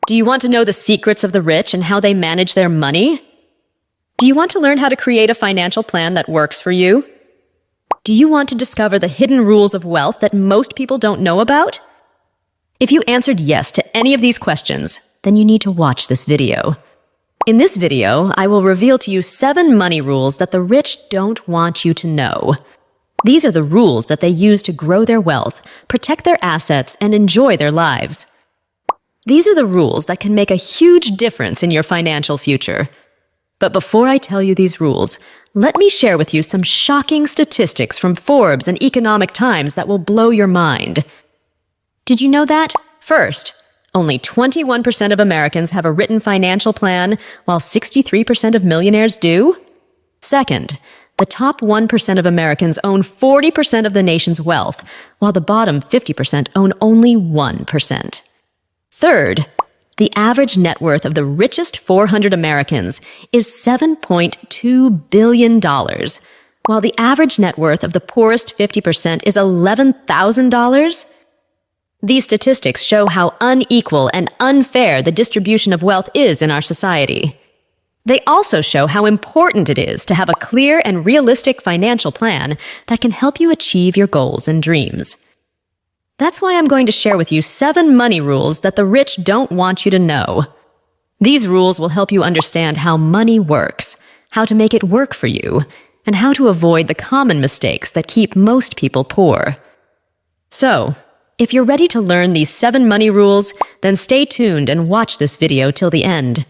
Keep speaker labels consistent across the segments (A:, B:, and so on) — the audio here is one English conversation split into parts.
A: Do you want to know the secrets of the rich and how they manage their money? Do you want to learn how to create a financial plan that works for you? Do you want to discover the hidden rules of wealth that most people don't know about? If you answered yes to any of these questions, then you need to watch this video. In this video, I will reveal to you 7 money rules that the rich don't want you to know. These are the rules that they use to grow their wealth, protect their assets, and enjoy their lives. These are the rules that can make a huge difference in your financial future. But before I tell you these rules, let me share with you some shocking statistics from Forbes and Economic Times that will blow your mind. Did you know that? First, only 21% of Americans have a written financial plan, while 63% of millionaires do. Second, the top 1% of Americans own 40% of the nation's wealth, while the bottom 50% own only 1%. Third, the average net worth of the richest 400 Americans is $7.2 billion, while the average net worth of the poorest 50% is $11,000. These statistics show how unequal and unfair the distribution of wealth is in our society. They also show how important it is to have a clear and realistic financial plan that can help you achieve your goals and dreams. That's why I'm going to share with you 7 money rules that the rich don't want you to know. These rules will help you understand how money works, how to make it work for you, and how to avoid the common mistakes that keep most people poor. So, if you're ready to learn these 7 money rules, then stay tuned and watch this video till the end.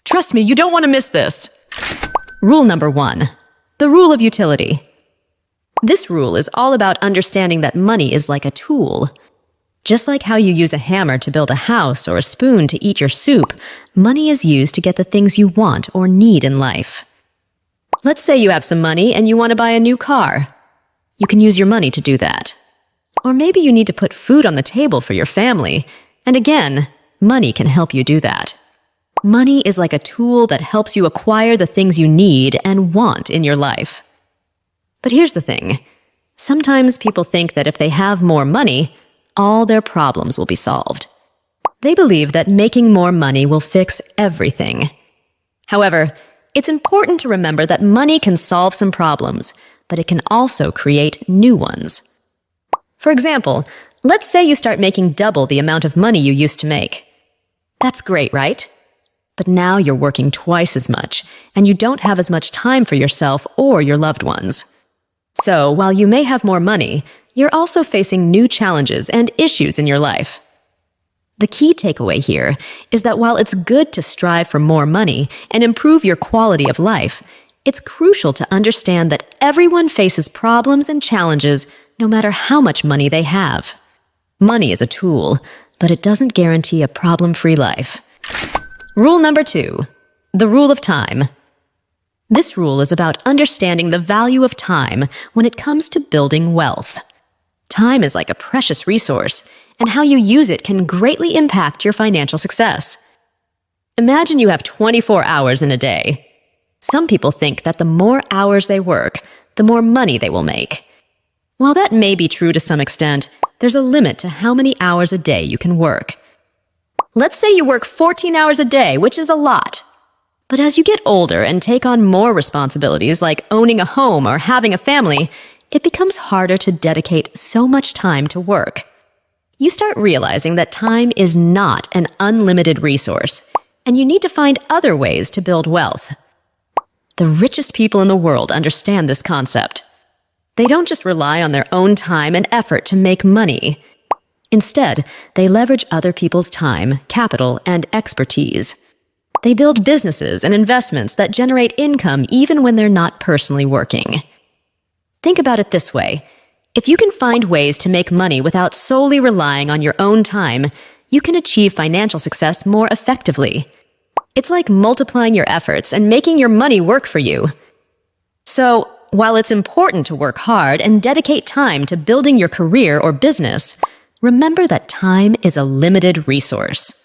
A: Trust me, you don't want to miss this. Rule number 1. The rule of utility. This rule is all about understanding that money is like a tool. Just like how you use a hammer to build a house or a spoon to eat your soup, money is used to get the things you want or need in life. Let's say you have some money and you want to buy a new car. You can use your money to do that. Or maybe you need to put food on the table for your family. And again, money can help you do that. Money is like a tool that helps you acquire the things you need and want in your life. But here's the thing. Sometimes people think that if they have more money, all their problems will be solved. They believe that making more money will fix everything. However, it's important to remember that money can solve some problems, but it can also create new ones. For example, let's say you start making double the amount of money you used to make. That's great, right? But now you're working twice as much, and you don't have as much time for yourself or your loved ones. So, while you may have more money, you're also facing new challenges and issues in your life. The key takeaway here is that while it's good to strive for more money and improve your quality of life, it's crucial to understand that everyone faces problems and challenges no matter how much money they have. Money is a tool, but it doesn't guarantee a problem-free life. Rule number 2. The rule of time. This rule is about understanding the value of time when it comes to building wealth. Time is like a precious resource, and how you use it can greatly impact your financial success. Imagine you have 24 hours in a day. Some people think that the more hours they work, the more money they will make. While that may be true to some extent, there's a limit to how many hours a day you can work. Let's say you work 14 hours a day, which is a lot. But as you get older and take on more responsibilities like owning a home or having a family, it becomes harder to dedicate so much time to work. You start realizing that time is not an unlimited resource, and you need to find other ways to build wealth. The richest people in the world understand this concept. They don't just rely on their own time and effort to make money. Instead, they leverage other people's time, capital, and expertise. They build businesses and investments that generate income even when they're not personally working. Think about it this way. If you can find ways to make money without solely relying on your own time, you can achieve financial success more effectively. It's like multiplying your efforts and making your money work for you. So, while it's important to work hard and dedicate time to building your career or business, remember that time is a limited resource.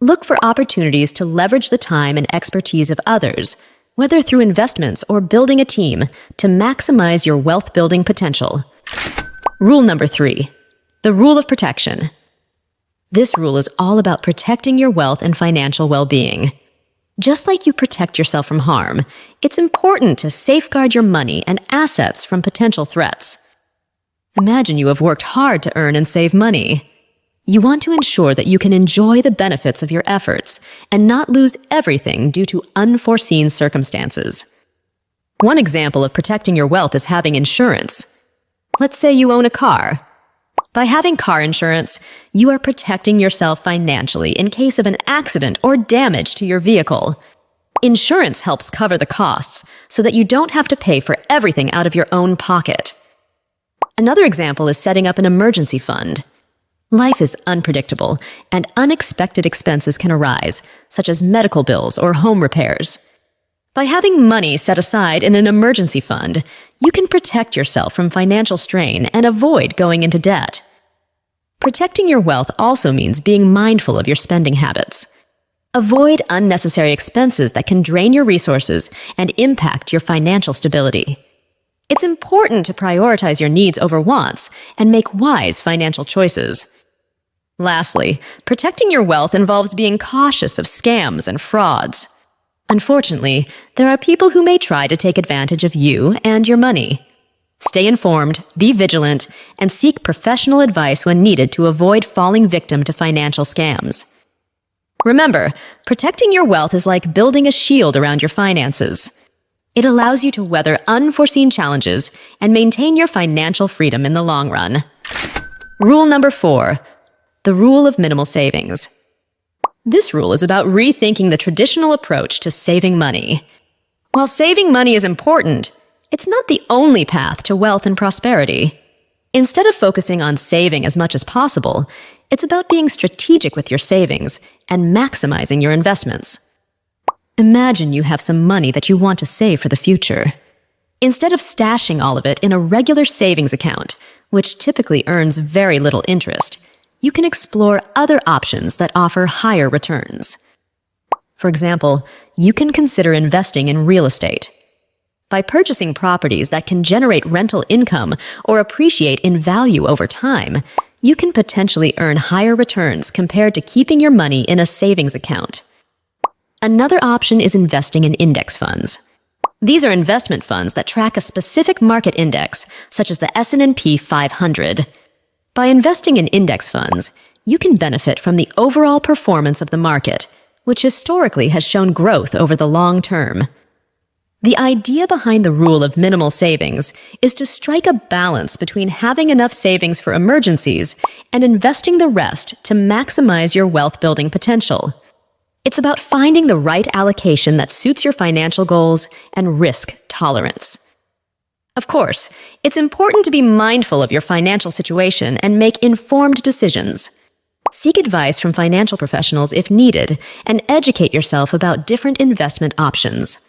A: Look for opportunities to leverage the time and expertise of others, whether through investments or building a team, to maximize your wealth-building potential. Rule number 3. The rule of protection. This rule is all about protecting your wealth and financial well-being. Just like you protect yourself from harm, it's important to safeguard your money and assets from potential threats. Imagine you have worked hard to earn and save money. You want to ensure that you can enjoy the benefits of your efforts and not lose everything due to unforeseen circumstances. One example of protecting your wealth is having insurance. Let's say you own a car. By having car insurance, you are protecting yourself financially in case of an accident or damage to your vehicle. Insurance helps cover the costs so that you don't have to pay for everything out of your own pocket. Another example is setting up an emergency fund. Life is unpredictable, and unexpected expenses can arise, such as medical bills or home repairs. By having money set aside in an emergency fund, you can protect yourself from financial strain and avoid going into debt. Protecting your wealth also means being mindful of your spending habits. Avoid unnecessary expenses that can drain your resources and impact your financial stability. It's important to prioritize your needs over wants and make wise financial choices. Lastly, protecting your wealth involves being cautious of scams and frauds. Unfortunately, there are people who may try to take advantage of you and your money. Stay informed, be vigilant, and seek professional advice when needed to avoid falling victim to financial scams. Remember, protecting your wealth is like building a shield around your finances. It allows you to weather unforeseen challenges and maintain your financial freedom in the long run. Rule number 4. The rule of minimal savings. This rule is about rethinking the traditional approach to saving money. While saving money is important, it's not the only path to wealth and prosperity. Instead of focusing on saving as much as possible, it's about being strategic with your savings and maximizing your investments. Imagine you have some money that you want to save for the future. Instead of stashing all of it in a regular savings account, which typically earns very little interest, you can explore other options that offer higher returns. For example, you can consider investing in real estate. By purchasing properties that can generate rental income or appreciate in value over time, you can potentially earn higher returns compared to keeping your money in a savings account. Another option is investing in index funds. These are investment funds that track a specific market index, such as the S&P 500. By investing in index funds, you can benefit from the overall performance of the market, which historically has shown growth over the long term. The idea behind the rule of minimal savings is to strike a balance between having enough savings for emergencies and investing the rest to maximize your wealth-building potential. It's about finding the right allocation that suits your financial goals and risk tolerance. Of course, it's important to be mindful of your financial situation and make informed decisions. Seek advice from financial professionals if needed, and educate yourself about different investment options.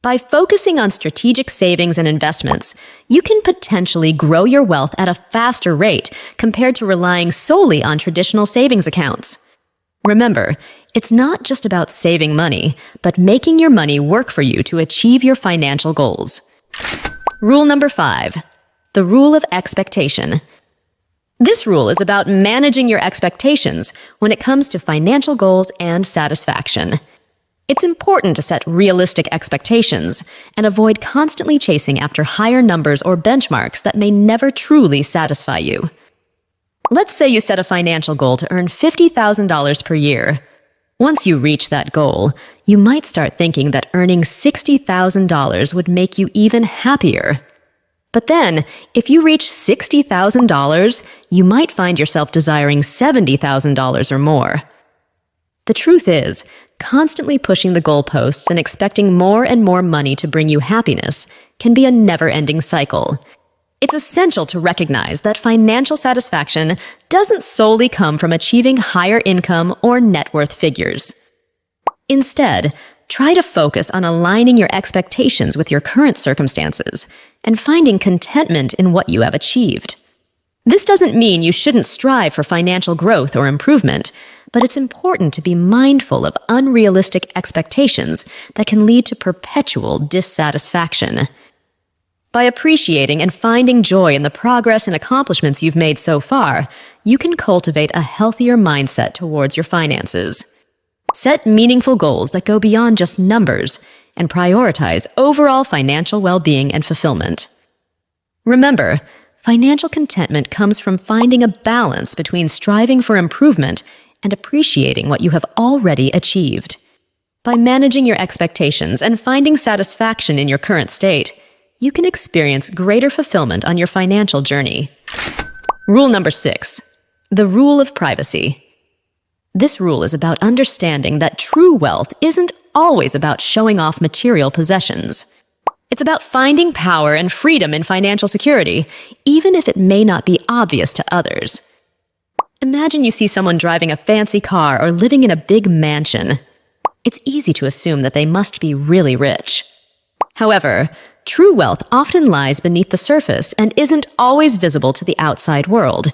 A: By focusing on strategic savings and investments, you can potentially grow your wealth at a faster rate compared to relying solely on traditional savings accounts. Remember, it's not just about saving money, but making your money work for you to achieve your financial goals. Rule number 5. The rule of expectation. This rule is about managing your expectations when it comes to financial goals and satisfaction. It's important to set realistic expectations and avoid constantly chasing after higher numbers or benchmarks that may never truly satisfy you. Let's say you set a financial goal to earn $50,000 per year. Once you reach that goal, you might start thinking that earning $60,000 would make you even happier. But then, if you reach $60,000, you might find yourself desiring $70,000 or more. The truth is, constantly pushing the goalposts and expecting more and more money to bring you happiness can be a never-ending cycle. It's essential to recognize that financial satisfaction doesn't solely come from achieving higher income or net worth figures. Instead, try to focus on aligning your expectations with your current circumstances and finding contentment in what you have achieved. This doesn't mean you shouldn't strive for financial growth or improvement, but it's important to be mindful of unrealistic expectations that can lead to perpetual dissatisfaction. By appreciating and finding joy in the progress and accomplishments you've made so far, you can cultivate a healthier mindset towards your finances. Set meaningful goals that go beyond just numbers and prioritize overall financial well-being and fulfillment. Remember, financial contentment comes from finding a balance between striving for improvement and appreciating what you have already achieved. By managing your expectations and finding satisfaction in your current state, you can experience greater fulfillment on your financial journey. Rule number 6. The rule of privacy. This rule is about understanding that true wealth isn't always about showing off material possessions. It's about finding power and freedom in financial security, even if it may not be obvious to others. Imagine you see someone driving a fancy car or living in a big mansion. It's easy to assume that they must be really rich. However, true wealth often lies beneath the surface and isn't always visible to the outside world.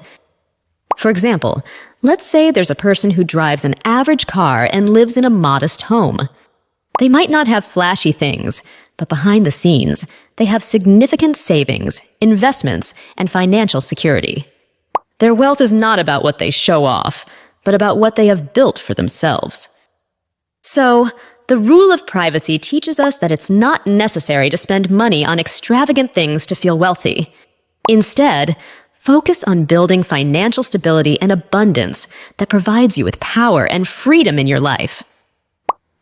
A: For example, let's say there's a person who drives an average car and lives in a modest home. They might not have flashy things, but behind the scenes, they have significant savings, investments, and financial security. Their wealth is not about what they show off, but about what they have built for themselves. So, the rule of privacy teaches us that it's not necessary to spend money on extravagant things to feel wealthy. Instead, focus on building financial stability and abundance that provides you with power and freedom in your life.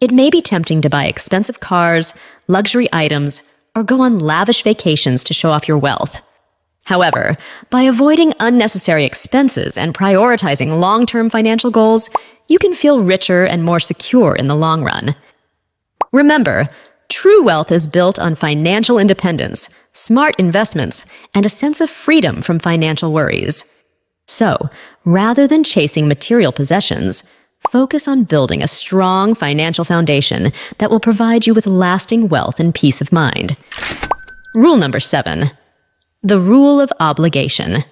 A: It may be tempting to buy expensive cars, luxury items, or go on lavish vacations to show off your wealth. However, by avoiding unnecessary expenses and prioritizing long-term financial goals, you can feel richer and more secure in the long run. Remember, true wealth is built on financial independence, smart investments, and a sense of freedom from financial worries. So, rather than chasing material possessions, focus on building a strong financial foundation that will provide you with lasting wealth and peace of mind. Rule number 7. The rule of obligation.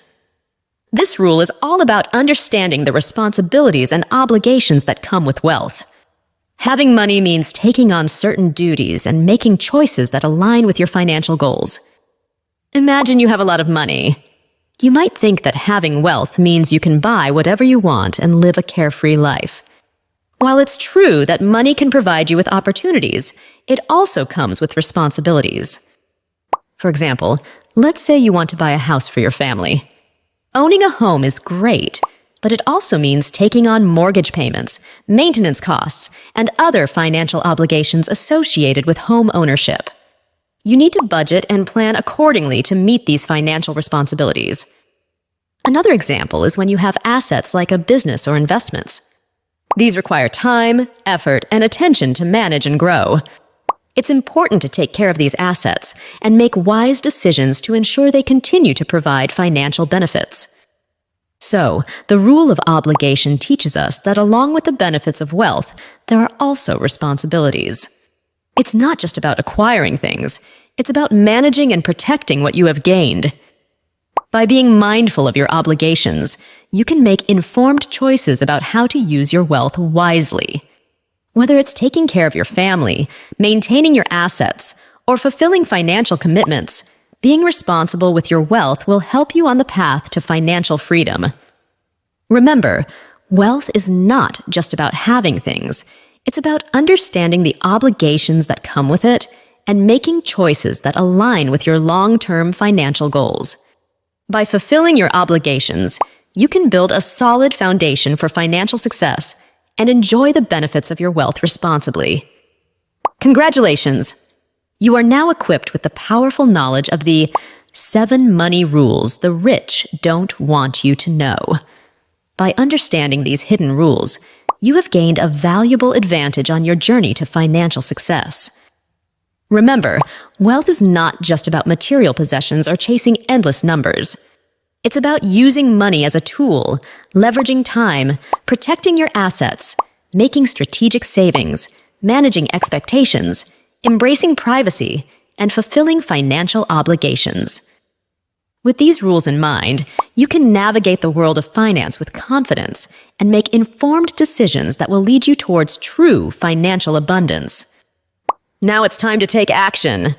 A: This rule is all about understanding the responsibilities and obligations that come with wealth. Having money means taking on certain duties and making choices that align with your financial goals. Imagine you have a lot of money. You might think that having wealth means you can buy whatever you want and live a carefree life. While it's true that money can provide you with opportunities, it also comes with responsibilities. For example, let's say you want to buy a house for your family. Owning a home is great, but it also means taking on mortgage payments, maintenance costs, and other financial obligations associated with home ownership. You need to budget and plan accordingly to meet these financial responsibilities. Another example is when you have assets like a business or investments. These require time, effort, and attention to manage and grow. It's important to take care of these assets and make wise decisions to ensure they continue to provide financial benefits. So, the rule of obligation teaches us that along with the benefits of wealth, there are also responsibilities. It's not just about acquiring things, it's about managing and protecting what you have gained. By being mindful of your obligations, you can make informed choices about how to use your wealth wisely. Whether it's taking care of your family, maintaining your assets, or fulfilling financial commitments, being responsible with your wealth will help you on the path to financial freedom. Remember, wealth is not just about having things. It's about understanding the obligations that come with it and making choices that align with your long-term financial goals. By fulfilling your obligations, you can build a solid foundation for financial success and enjoy the benefits of your wealth responsibly. Congratulations! You are now equipped with the powerful knowledge of the 7 money rules the rich don't want you to know. By understanding these hidden rules, you have gained a valuable advantage on your journey to financial success. Remember, wealth is not just about material possessions or chasing endless numbers. It's about using money as a tool, leveraging time, protecting your assets, making strategic savings, managing expectations, embracing privacy, and fulfilling financial obligations. With these rules in mind, you can navigate the world of finance with confidence and make informed decisions that will lead you towards true financial abundance. Now it's time to take action.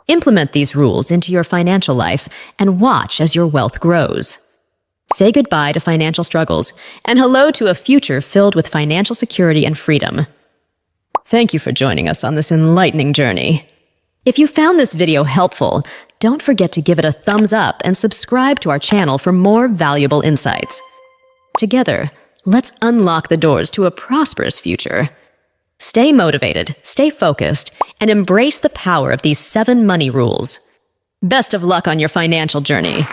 A: Implement these rules into your financial life and watch as your wealth grows. Say goodbye to financial struggles and hello to a future filled with financial security and freedom. Thank you for joining us on this enlightening journey. If you found this video helpful, don't forget to give it a thumbs up and subscribe to our channel for more valuable insights. Together, let's unlock the doors to a prosperous future. Stay motivated, stay focused, and embrace the power of these 7 money rules. Best of luck on your financial journey.